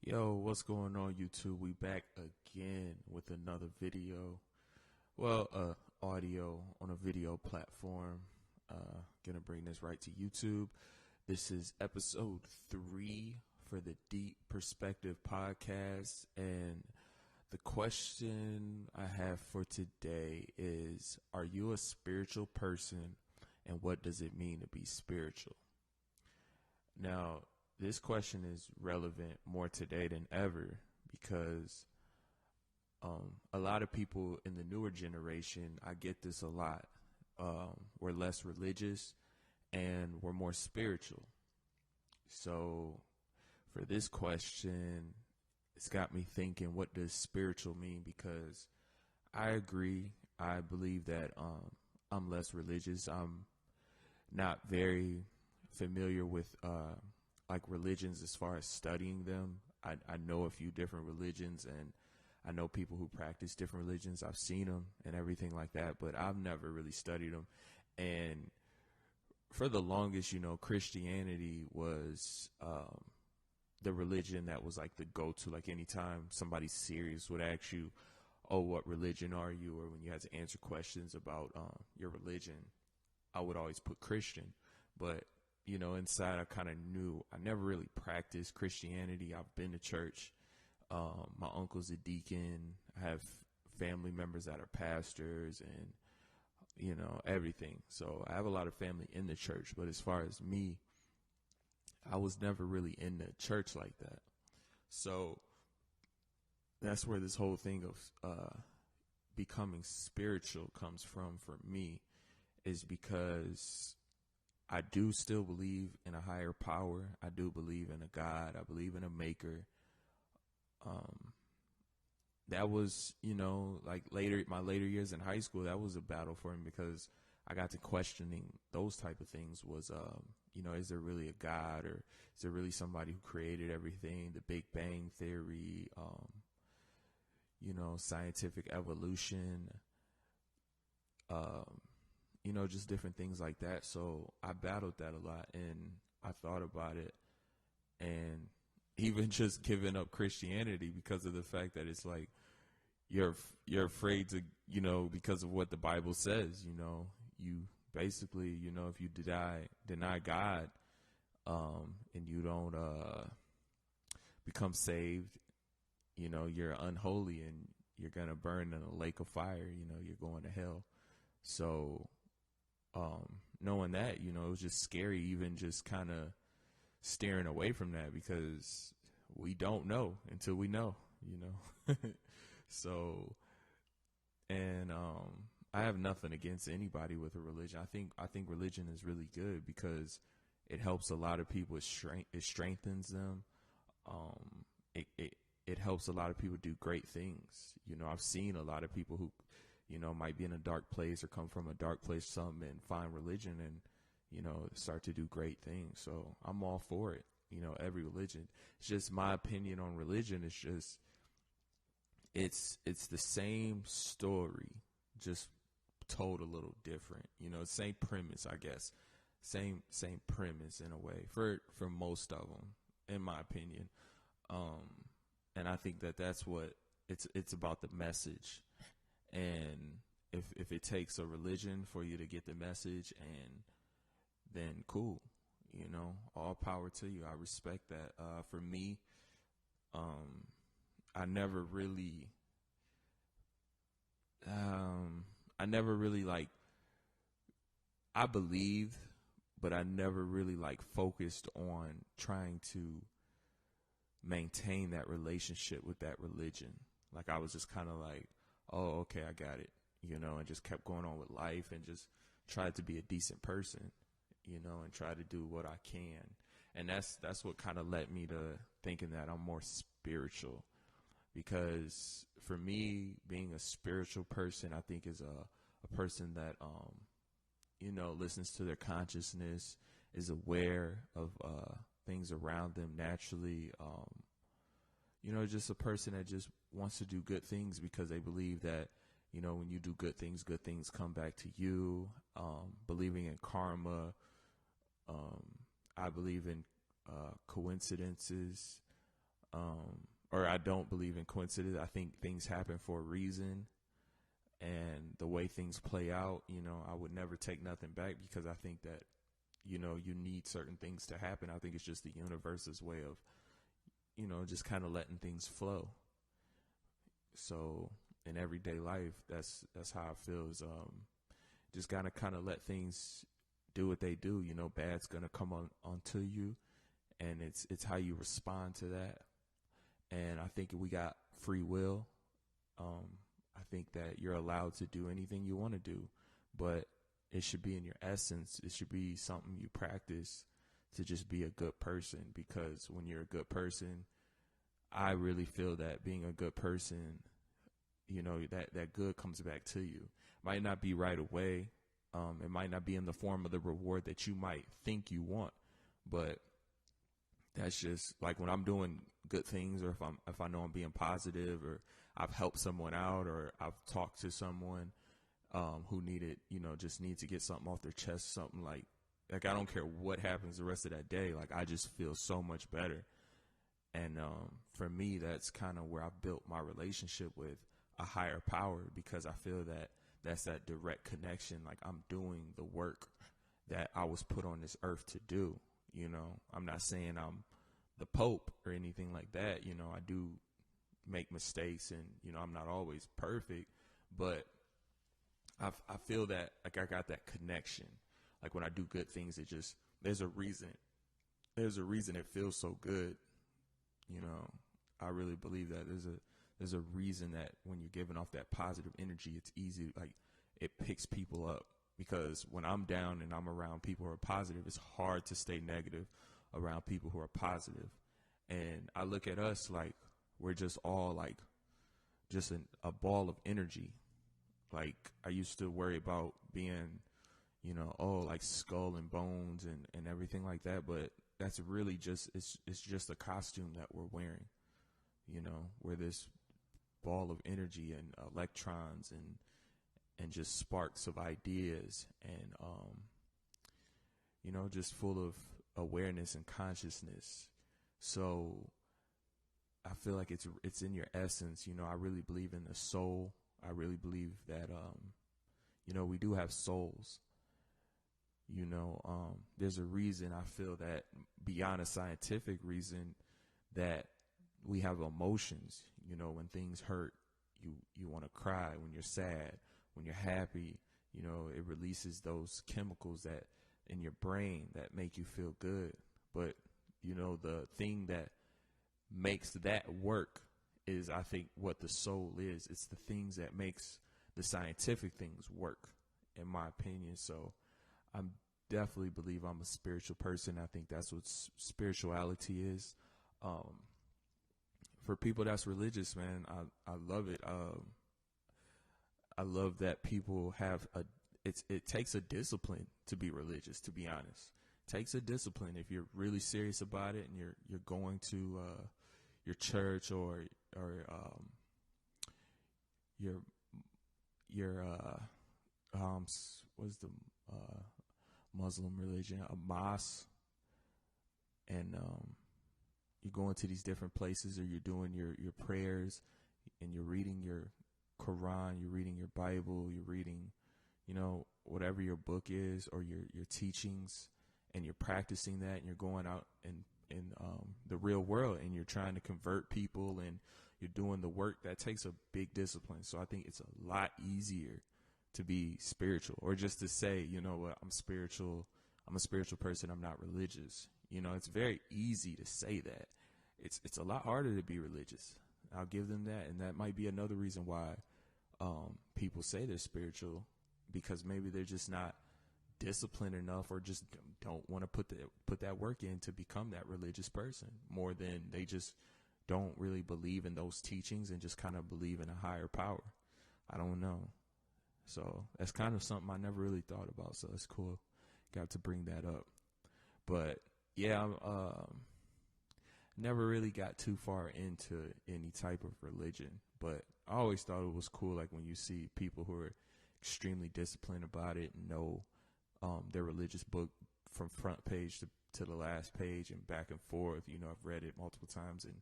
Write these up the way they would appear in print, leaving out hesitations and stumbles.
Yo, what's going on, YouTube? We back again with another video. Well, audio on a video platform. Gonna bring this right to YouTube. This is episode 3 for the Deep Perspective podcast. And the question I have for today is, are you a spiritual person? And what does it mean to be spiritual? Now, this question is relevant more today than ever because a lot of people in the newer generation, I get this a lot, we're less religious and we're more spiritual. So for this question, it's got me thinking, what does spiritual mean? Because I agree. I believe that I'm less religious. I'm not very familiar with like religions as far as studying them. I know a few different religions, and I know people who practice different religions. I've seen them and everything like that, but I've never really studied them. And for the longest, Christianity was the religion that was like the go-to. Like anytime somebody serious would ask you, oh, what religion are you? Or when you had to answer questions about your religion, I would always put Christian. But inside I kind of knew I never really practiced Christianity. I've been to church. My uncle's a deacon. I have family members that are pastors and, everything. So I have a lot of family in the church. But as far as me, I was never really in the church like that. So that's where this whole thing of becoming spiritual comes from for me, is because I do still believe in a higher power. I do believe in a God. I believe in a maker. That was, like my later years in high school, that was a battle for me because I got to questioning those type of things was, is there really a God, or is there really somebody who created everything? The Big Bang Theory, scientific evolution, just different things like that. So I battled that a lot, and I thought about it, and even just giving up Christianity because of the fact that it's like you're afraid to, because of what the Bible says. You basically, if you deny God, and you don't become saved, you're unholy and you're gonna burn in a lake of fire. You're going to hell. So knowing that, it was just scary, even just kind of steering away from that, because we don't know until we know. So, and I have nothing against anybody with a religion. I think religion is really good because it helps a lot of people. It strengthens them. It helps a lot of people do great things. I've seen a lot of people who, might be in a dark place or come from a dark place, something, and find religion and, start to do great things. So I'm all for it. Every religion. It's just my opinion on religion. It's just, it's the same story, just told a little different. Same premise, I guess. Same premise in a way for most of them, in my opinion. And I think that's what it's about, the message. And if it takes a religion for you to get the message, and then cool, all power to you. I respect that. For me, I never really like, I believed, but I never really like focused on trying to maintain that relationship with that religion. Like I was just kind of like, oh, okay, I got it, and just kept going on with life and just tried to be a decent person, and try to do what I can. And that's what kind of led me to thinking that I'm more spiritual, because for me, being a spiritual person, I think is a person that, listens to their consciousness, is aware of things around them naturally, just a person that just wants to do good things because they believe that, when you do good things come back to you. Believing in karma. I believe in coincidences. or I don't believe in coincidence. I think things happen for a reason, and the way things play out, I would never take nothing back, because I think that, you need certain things to happen. I think it's just the universe's way of, just kind of letting things flow. So in everyday life, that's how I feel, is just gotta kind of let things do what they do. Bad's gonna come onto you, and it's how you respond to that. And I think we got free will. I think that you're allowed to do anything you want to do, but it should be in your essence. It should be something you practice to just be a good person, because when you're a good person, I really feel that being a good person, that good comes back to you. Might not be right away. It might not be in the form of the reward that you might think you want, but that's just like when I'm doing good things, or if I know I'm being positive, or I've helped someone out, or I've talked to someone who needed, just need to get something off their chest, something like I don't care what happens the rest of that day. Like, I just feel so much better. And for me, that's kind of where I've built my relationship with a higher power, because I feel that that's that direct connection. Like, I'm doing the work that I was put on this earth to do. I'm not saying I'm the Pope or anything like that. I do make mistakes, and, I'm not always perfect, but I feel that, like, I got that connection. Like, when I do good things, there's a reason it feels so good. I really believe that there's a reason that when you're giving off that positive energy, it's easy, like, it picks people up. Because when I'm down and I'm around people who are positive, it's hard to stay negative around people who are positive. And I look at us like we're just all like just a ball of energy. Like, I used to worry about being, like skull and bones and everything like that. But that's really just, it's just a costume that we're wearing. We're this ball of energy and electrons and just sparks of ideas, and just full of awareness and consciousness. So I feel like it's in your essence. I really believe in the soul. I really believe that we do have souls. There's a reason, I feel that, beyond a scientific reason, that we have emotions. When things hurt, you want to cry. When you're sad, when you're happy, it releases those chemicals that in your brain that make you feel good. But, the thing that makes that work is, I think, what the soul is. It's the things that makes the scientific things work, in my opinion. So I definitely believe I'm a spiritual person. I think that's what spirituality is. For people that's religious, man, I love it. I love that people have it takes a discipline to be religious, to be honest. It takes a discipline if you're really serious about it, and you're going to your church or your what's the Muslim religion, a mosque, and you're going to these different places, or you're doing your prayers, and you're reading your Quran, you're reading your Bible, you're reading, whatever your book is, or your teachings, and you're practicing that, and you're going out in the real world, and you're trying to convert people, and you're doing the work. That takes a big discipline. So I think it's a lot easier to be spiritual, or just to say, what, I'm spiritual. I'm a spiritual person. I'm not religious. It's very easy to say that. It's a lot harder to be religious. I'll give them that. And that might be another reason why people say they're spiritual, because maybe they're just not disciplined enough, or just don't want to put that work in to become that religious person, more than they just don't really believe in those teachings and just kind of believe in a higher power. I don't know. So that's kind of something I never really thought about. So it's cool. Got to bring that up. But yeah, never really got too far into any type of religion, but I always thought it was cool. Like, when you see people who are extremely disciplined about it and know their religious book from front page to the last page and back and forth. I've read it multiple times, and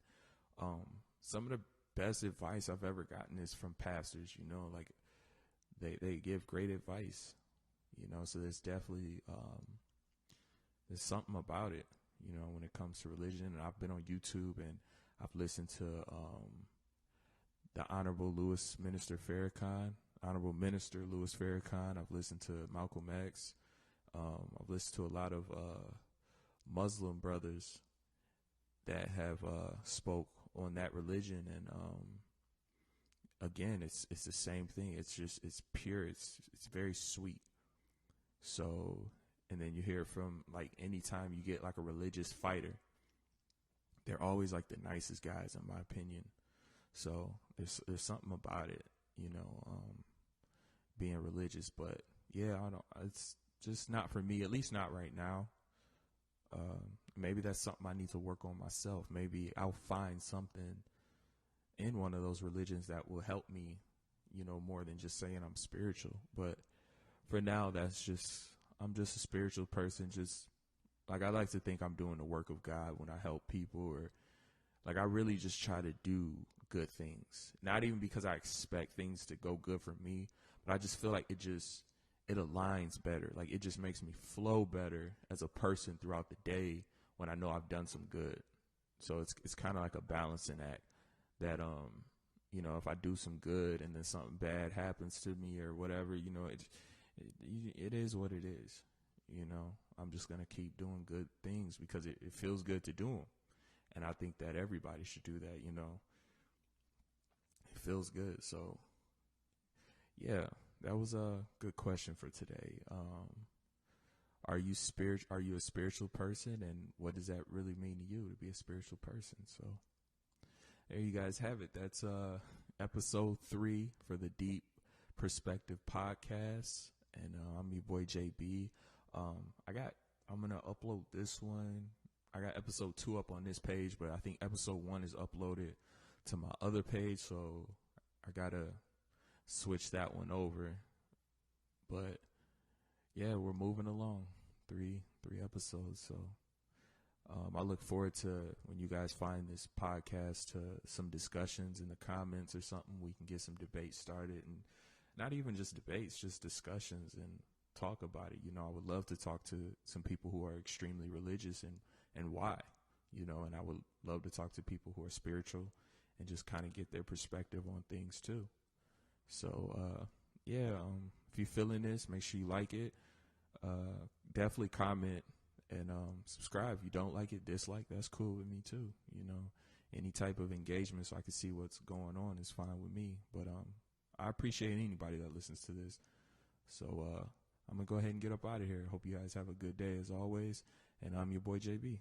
Some of the best advice I've ever gotten is from pastors, like they give great advice, so there's definitely, there's something about it, when it comes to religion. And I've been on YouTube and I've listened to, the Honorable Minister Louis Farrakhan. I've listened to Malcolm X. I've listened to a lot of, Muslim brothers that have, spoke on that religion. And, again, it's the same thing. It's pure. It's very sweet. So, and then you hear from, like, anytime you get like a religious fighter, they're always like the nicest guys, in my opinion. So there's something about it, being religious. But yeah, it's just not for me, at least not right now. Maybe that's something I need to work on myself. Maybe I'll find something in one of those religions that will help me, more than just saying I'm spiritual. But for now, I'm just a spiritual person. Just like, I like to think I'm doing the work of God when I help people, or like, I really just try to do good things. Not even because I expect things to go good for me, but I just feel like it aligns better. Like, it just makes me flow better as a person throughout the day when I know I've done some good. So it's kind of like a balancing act that, if I do some good and then something bad happens to me or whatever, it is what it is. I'm just going to keep doing good things because it feels good to do them. And I think that everybody should do that, It feels good. So, yeah, that was a good question for today. Are you a spiritual person, and what does that really mean to you to be a spiritual person? So there you guys have it. That's episode 3 for the Deep Perspective podcast. And I'm your boy JB. I'm going to upload this one. I got episode 2 up on this page, but I think episode 1 is uploaded to my other page. So I got to switch that one over. But yeah, we're moving along. 3 episodes. So I look forward to when you guys find this podcast, to some discussions in the comments or something. We can get some debates started, and not even just debates, just discussions, and talk about it. I would love to talk to some people who are extremely religious and why, and I would love to talk to people who are spiritual and just kind of get their perspective on things too. So, if you're feeling this, make sure you like it. Definitely comment and subscribe. If you don't like it, dislike, that's cool with me too. Any type of engagement so I can see what's going on is fine with me. But I appreciate anybody that listens to this. So I'm going to go ahead and get up out of here. Hope you guys have a good day as always. And I'm your boy JB.